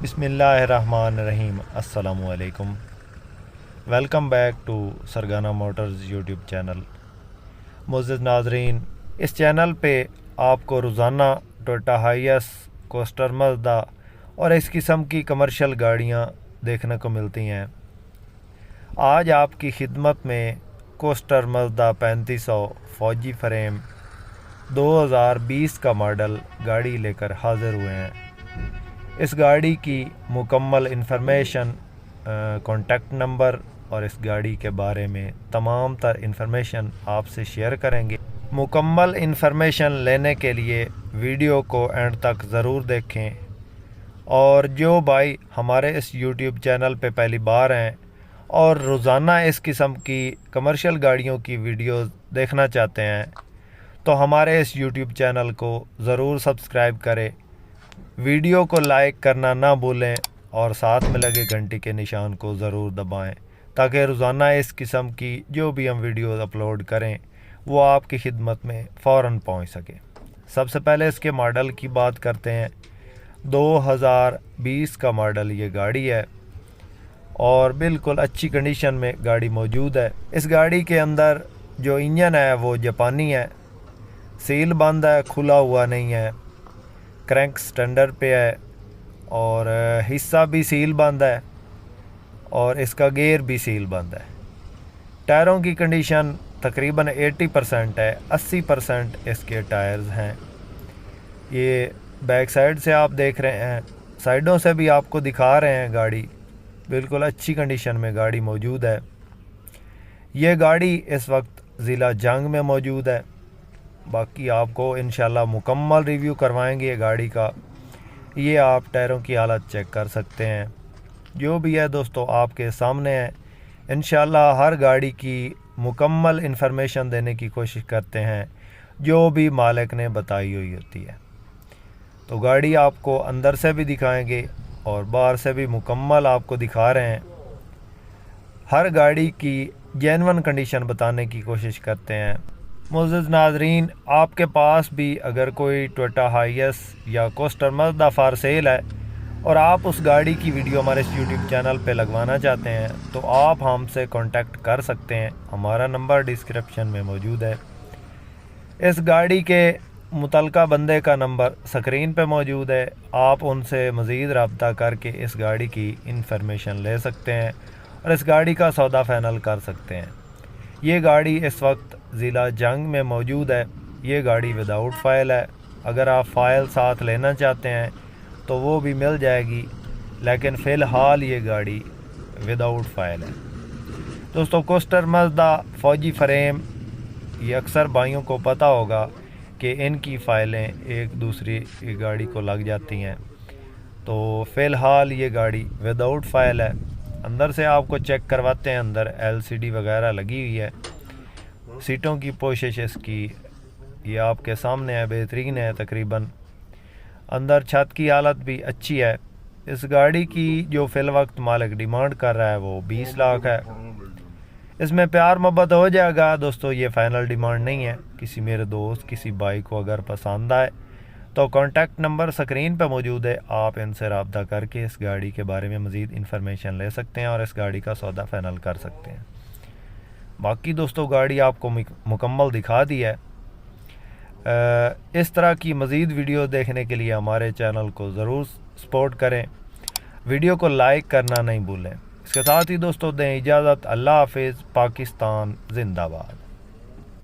बिस्मिल्लाहिर्रहमानिर्रहीम अस्सलामुअलैकुम। Welcome back to Sargana motors YouTube channel. मुअज़्ज़िज़ नाज़रीन, इस चैनल पे आपको रोज़ाना टोयोटा हाइएस, कोस्टर मज़दा और इस किस्म की कमर्शियल गाड़ियाँ देखने को मिलती हैं। आज आपकी खिदमत में कोस्टर मज़दा 3500 फ़ौजी फ्रेम 2020 का मॉडल गाड़ी लेकर हाज़िर हुए हैं। इस गाड़ी की मुकम्मल इन्फॉर्मेशन, कॉन्टैक्ट नंबर और इस गाड़ी के बारे में तमाम तर इन्फॉर्मेशन आपसे शेयर करेंगे। मुकम्मल इन्फॉर्मेशन लेने के लिए वीडियो को एंड तक ज़रूर देखें। और जो भाई हमारे इस यूट्यूब चैनल पे पहली बार हैं और रोज़ाना इस किस्म की कमर्शियल गाड़ियों की वीडियोस देखना चाहते हैं तो हमारे इस यूट्यूब चैनल को ज़रूर सब्सक्राइब करें। वीडियो को लाइक करना ना भूलें और साथ में लगे घंटी के निशान को ज़रूर दबाएं ताकि रोज़ाना इस किस्म की जो भी हम वीडियो अपलोड करें वो आपकी खिदमत में फ़ौरन पहुंच सके। सबसे पहले इसके मॉडल की बात करते हैं। 2020 का मॉडल ये गाड़ी है और बिल्कुल अच्छी कंडीशन में गाड़ी मौजूद है। इस गाड़ी के अंदर जो इंजन है वो जापानी है, सील बंद है, खुला हुआ नहीं है, क्रैंक स्टैंडर्ड पे है और हिस्सा भी सील बंद है और इसका गियर भी सील बंद है। टायरों की कंडीशन तकरीबन 80% है, 80% इसके टायर्स हैं। ये बैक साइड से आप देख रहे हैं, साइडों से भी आपको दिखा रहे हैं। गाड़ी बिल्कुल अच्छी कंडीशन में गाड़ी मौजूद है। ये गाड़ी इस वक्त ज़िला जंग में मौजूद है। बाकी आपको इंशाल्लाह मुकम्मल रिव्यू करवाएंगे ये गाड़ी का। ये आप टायरों की हालत चेक कर सकते हैं। जो भी है दोस्तों आपके सामने है। इंशाल्लाह हर गाड़ी की मुकम्मल इन्फॉर्मेशन देने की कोशिश करते हैं जो भी मालिक ने बताई हुई होती है। तो गाड़ी आपको अंदर से भी दिखाएंगे और बाहर से भी मुकम्मल आपको दिखा रहे हैं। हर गाड़ी की जेन्युइन कंडीशन बताने की कोशिश करते हैं। मुअज़्ज़िज़ नाज़रीन, आपके पास भी अगर कोई टोयोटा हाइएस या कोस्टर मज़दा फॉर सेल है और आप उस गाड़ी की वीडियो हमारे इस यूट्यूब चैनल पे लगवाना चाहते हैं तो आप हमसे कांटेक्ट कर सकते हैं। हमारा नंबर डिस्क्रिप्शन में मौजूद है। इस गाड़ी के मुतलका बंदे का नंबर स्क्रीन पे मौजूद है। आप उनसे मज़ीद रब्ता करके इस गाड़ी की इंफॉर्मेशन ले सकते हैं और इस गाड़ी का सौदा फाइनल कर सकते हैं। ये गाड़ी इस वक्त ज़िला जंग में मौजूद है। ये गाड़ी विदाउट फ़ाइल है। अगर आप फ़ाइल साथ लेना चाहते हैं तो वो भी मिल जाएगी, लेकिन फ़िलहाल ये गाड़ी विदाउट फ़ाइल है। दोस्तों, कोस्टर मज़दा फ़ौजी फ्रेम, ये अक्सर भाइयों को पता होगा कि इनकी फ़ाइलें एक दूसरी गाड़ी को लग जाती हैं। तो फ़िलहाल ये गाड़ी विदाउट फ़ाइल है। अंदर से आपको चेक करवाते हैं। अंदर LCD वगैरह लगी हुई है। सीटों की पोशिश इसकी ये आपके सामने है, बेहतरीन है तकरीबन। अंदर छत की हालत भी अच्छी है। इस गाड़ी की जो फ़िल वक्त मालिक डिमांड कर रहा है वो 20 लाख है। इसमें प्यार मोहब्बत हो जाएगा दोस्तों, ये फ़ाइनल डिमांड नहीं है। किसी मेरे दोस्त, किसी भाई को अगर पसंद आए तो कॉन्टैक्ट नंबर स्क्रीन पे मौजूद है। आप इनसे रब्ता करके इस गाड़ी के बारे में मज़ीद इन्फॉर्मेशन ले सकते हैं और इस गाड़ी का सौदा फाइनल कर सकते हैं। बाकी दोस्तों, गाड़ी आपको मुकम्मल दिखा दी है। इस तरह की मज़ीद वीडियो देखने के लिए हमारे चैनल को ज़रूर सपोर्ट करें। वीडियो को लाइक करना नहीं भूलें। इसके साथ ही दोस्तों दें इजाज़त। अल्लाह हाफ़िज़। पाकिस्तान ज़िंदाबाद।